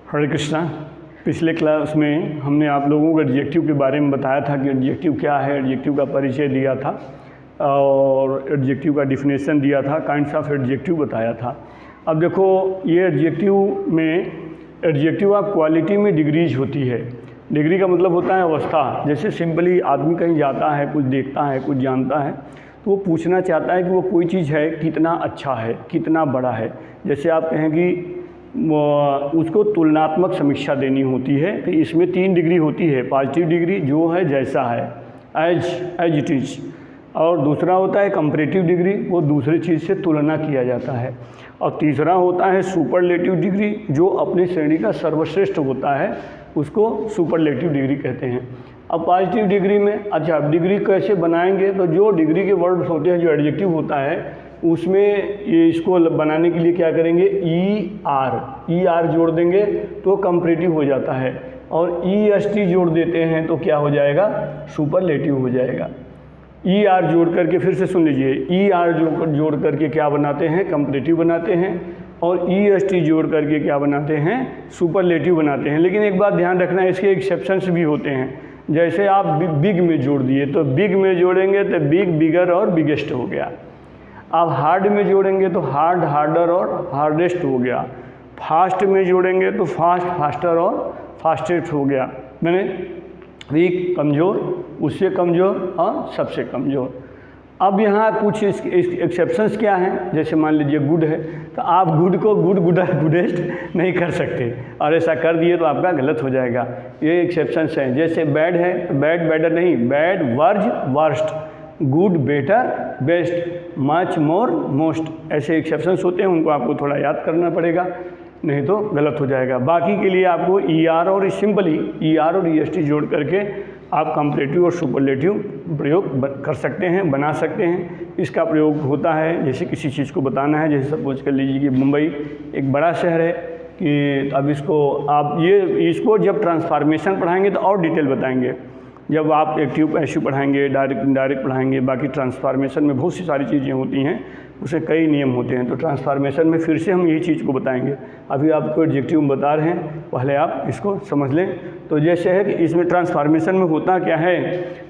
हरे कृष्णा। पिछले क्लास में हमने आप लोगों को एडजेक्टिव के बारे में बताया था कि एडजेक्टिव क्या है, एडजेक्टिव का परिचय दिया था और एडजेक्टिव का डिफिनेशन दिया था, काइंड्स ऑफ एडजेक्टिव बताया था। अब देखो ये एडजेक्टिव ऑफ क्वालिटी में डिग्रीज होती है। डिग्री का मतलब होता है अवस्था। जैसे सिंपली आदमी कहीं जाता है, कुछ देखता है, कुछ जानता है, तो वो पूछना चाहता है कि वो कोई चीज़ है कितना अच्छा है, कितना बड़ा है। जैसे आप कहें कि उसको तुलनात्मक समीक्षा देनी होती है कि इसमें 3 डिग्री होती है। पॉजिटिव डिग्री जो है जैसा है, एज इट इज़, और दूसरा होता है कंपैरेटिव डिग्री, वो दूसरी चीज़ से तुलना किया जाता है, और तीसरा होता है सुपरलेटिव डिग्री जो अपनी श्रेणी का सर्वश्रेष्ठ होता है, उसको सुपरलेटिव डिग्री कहते हैं। अब पॉजिटिव डिग्री में अच्छा डिग्री कैसे बनाएंगे, तो जो डिग्री के वर्ड्स होते हैं, जो एडजेक्टिव होता है उसमें ये इसको बनाने के लिए क्या करेंगे, ई आर जोड़ देंगे तो कंपैरेटिव हो जाता है, और EST जोड़ देते हैं तो क्या हो जाएगा, सुपरलेटिव हो जाएगा। ई आर जोड़ करके, फिर से सुन लीजिए, ई आर जोड़ करके क्या बनाते हैं, कंपैरेटिव बनाते हैं, और EST जोड़ करके क्या बनाते हैं, सुपरलेटिव बनाते हैं। लेकिन एक बात ध्यान रखना, इसके एक्सेप्शंस भी होते हैं। जैसे आप बिग में जोड़ दिए तो बिग में जोड़ेंगे तो बिग, बिगर और बिगेस्ट हो गया। आप हार्ड में जोड़ेंगे तो हार्ड, हार्डर और हार्डेस्ट हो गया। फास्ट में जोड़ेंगे तो फास्ट, फास्टर और फास्टेस्ट हो गया। मैंने वीक कमज़ोर, उससे कमज़ोर और सबसे कमज़ोर। अब यहाँ कुछ एक्सेप्शंस क्या हैं, जैसे मान लीजिए गुड है, तो आप गुड को गुड, गुडेस्ट नहीं कर सकते, और ऐसा कर दिए तो आपका गलत हो जाएगा। ये एक्सेप्शंस हैं। जैसे बैड है तो बैड बेटर नहीं, bad verge worst, good better best, much more most, ऐसे एक्सेप्शंस होते हैं। उनको आपको थोड़ा याद करना पड़ेगा, नहीं तो गलत हो जाएगा। बाकी के लिए आपको ER और सिंपली ER और EST जोड़ करके आप कंपैरेटिव और सुपरलेटिव प्रयोग कर सकते हैं, बना सकते हैं। इसका प्रयोग होता है जैसे किसी चीज़ को बताना है। जैसे सपोज कर लीजिए कि मुंबई एक बड़ा शहर है, कि अब इसको जब ट्रांसफॉर्मेशन पढ़ाएंगे तो और डिटेल बताएंगे। जब आप एक्टिव पैसिव पढ़ाएंगे, डायरेक्ट इनडायरेक्ट पढ़ाएंगे, बाकी ट्रांसफॉर्मेशन में बहुत सी सारी चीज़ें होती हैं, उसे कई नियम होते हैं। तो ट्रांसफॉर्मेशन में फिर से हम यही चीज़ को बताएंगे। अभी आपको एडजेक्टिव में बता रहे हैं, पहले आप इसको समझ लें। तो जैसे है कि इसमें ट्रांसफॉर्मेशन में होता क्या है,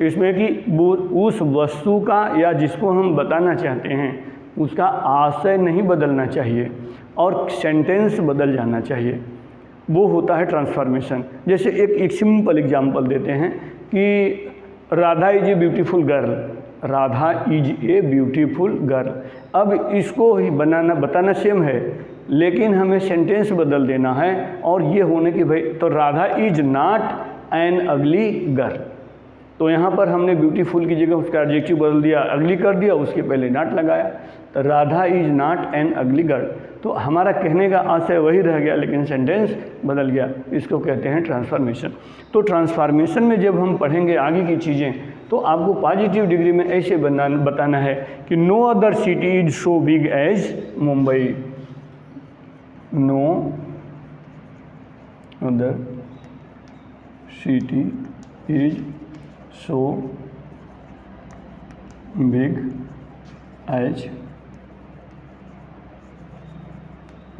इसमें कि वो उस वस्तु का या जिसको हम बताना चाहते हैं उसका आशय नहीं बदलना चाहिए और सेंटेंस बदल जाना चाहिए, वो होता है ट्रांसफॉर्मेशन। जैसे एक सिंपल एग्जांपल देते हैं कि Radha is a beautiful girl, Radha is a beautiful girl. अब इसको ही बताना सेम है, लेकिन हमें सेंटेंस बदल देना है, और ये होने की भाई, तो राधा इज नॉट एन अगली गर्ल। तो यहाँ पर हमने ब्यूटीफुल की जगह उसका एडजेक्टिव बदल दिया, अगली कर दिया, उसके पहले नॉट लगाया, तो राधा इज नॉट एन अगली गर्ल। तो हमारा कहने का आशय वही रह गया, लेकिन सेंटेंस बदल गया। इसको कहते हैं ट्रांसफॉर्मेशन। तो ट्रांसफॉर्मेशन में जब हम पढ़ेंगे आगे की चीज़ें, तो आपको पॉजिटिव डिग्री में ऐसे बताना है कि no other city is so big as Mumbai, no other city is so big as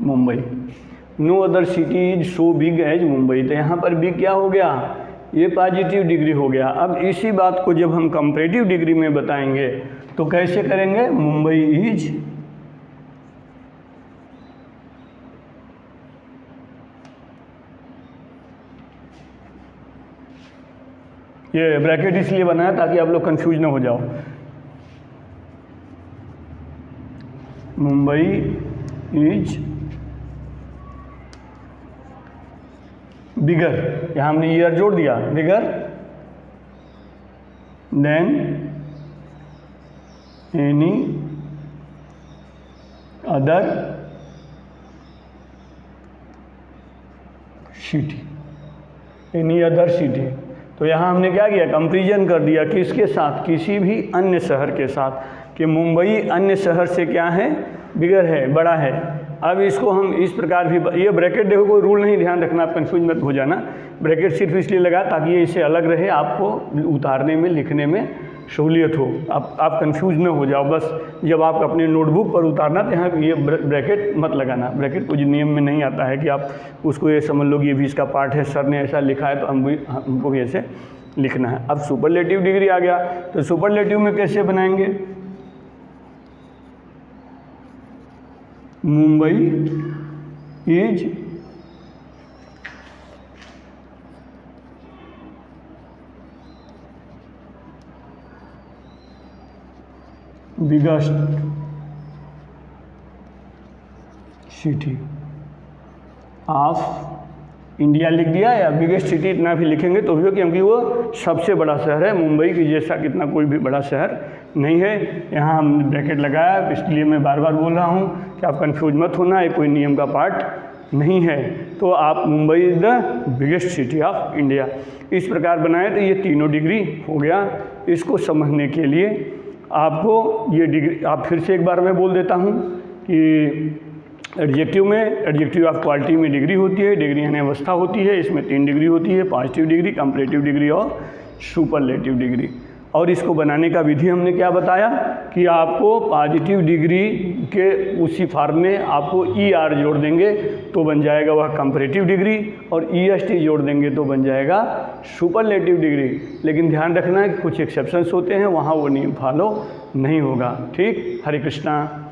Mumbai. No other city is so big as Mumbai. तो यहाँ पर बिग क्या हो गया, ये पॉजिटिव डिग्री हो गया। अब इसी बात को जब हम कंपैरेटिव डिग्री में बताएंगे तो कैसे करेंगे, मुंबई इज ये ब्रैकेट इसलिए बनाया ताकि आप लोग कंफ्यूज ना हो जाओ। मुंबई इज बिगर, यहाँ हमने ईयर जोड़ दिया, bigger than any other city, any other city. तो यहाँ हमने क्या किया, कंपैरिजन कर दिया किसके साथ, किसी भी अन्य शहर के साथ, कि मुंबई अन्य शहर से क्या है, बिगर है, बड़ा है। अब इसको हम इस प्रकार भी, ये ब्रैकेट देखो कोई रूल नहीं, ध्यान रखना, आप कंफ्यूज मत हो जाना। ब्रैकेट सिर्फ इसलिए लगा ताकि ये इससे अलग रहे, आपको उतारने में लिखने में सहूलियत हो, आप कंफ्यूज न हो जाओ। बस जब आप अपने नोटबुक पर उतारना तो यहाँ ये ब्रैकेट मत लगाना। ब्रैकेट कुछ नियम में नहीं आता है कि आप उसको ये समझ लो कि ये भी इसका पार्ट है, सर ने ऐसा लिखा है तो हमको भी ऐसे लिखना है। अब सुपरलेटिव डिग्री आ गया, तो सुपरलेटिव में कैसे बनाएंगे? Mumbai is biggest city of India लिख दिया, या बिगेस्ट सिटी इतना भी लिखेंगे तो भी, क्योंकि वो सबसे बड़ा शहर है। मुंबई की जैसा कितना कोई भी बड़ा शहर नहीं है। यहाँ हमने ब्रैकेट लगाया, इसलिए मैं बार बार बोल रहा हूँ कि आप कंफ्यूज मत होना, ये कोई नियम का पार्ट नहीं है। तो आप Mumbai is the biggest city of India इस प्रकार बनाए। तो ये तीनों डिग्री हो गया। इसको समझने के लिए आपको ये डिग्री, आप फिर से एक बार मैं बोल देता हूँ कि एडजेक्टिव में, एडजेक्टिव ऑफ क्वालिटी में डिग्री होती है, डिग्री यानी अवस्था होती है। इसमें 3 डिग्री होती है, पॉजिटिव डिग्री, कंपैरेटिव डिग्री और सुपरलेटिव डिग्री। और इसको बनाने का विधि हमने क्या बताया कि आपको पॉजिटिव डिग्री के उसी फॉर्म में आपको ER जोड़ देंगे तो बन जाएगा वह कंपैरेटिव डिग्री, और EST जोड़ देंगे तो बन जाएगा सुपरलेटिव डिग्री। लेकिन ध्यान रखना है कि कुछ एक्सेप्शंस होते हैं, वहाँ वो नियम फॉलो नहीं होगा। ठीक, हरे कृष्णा।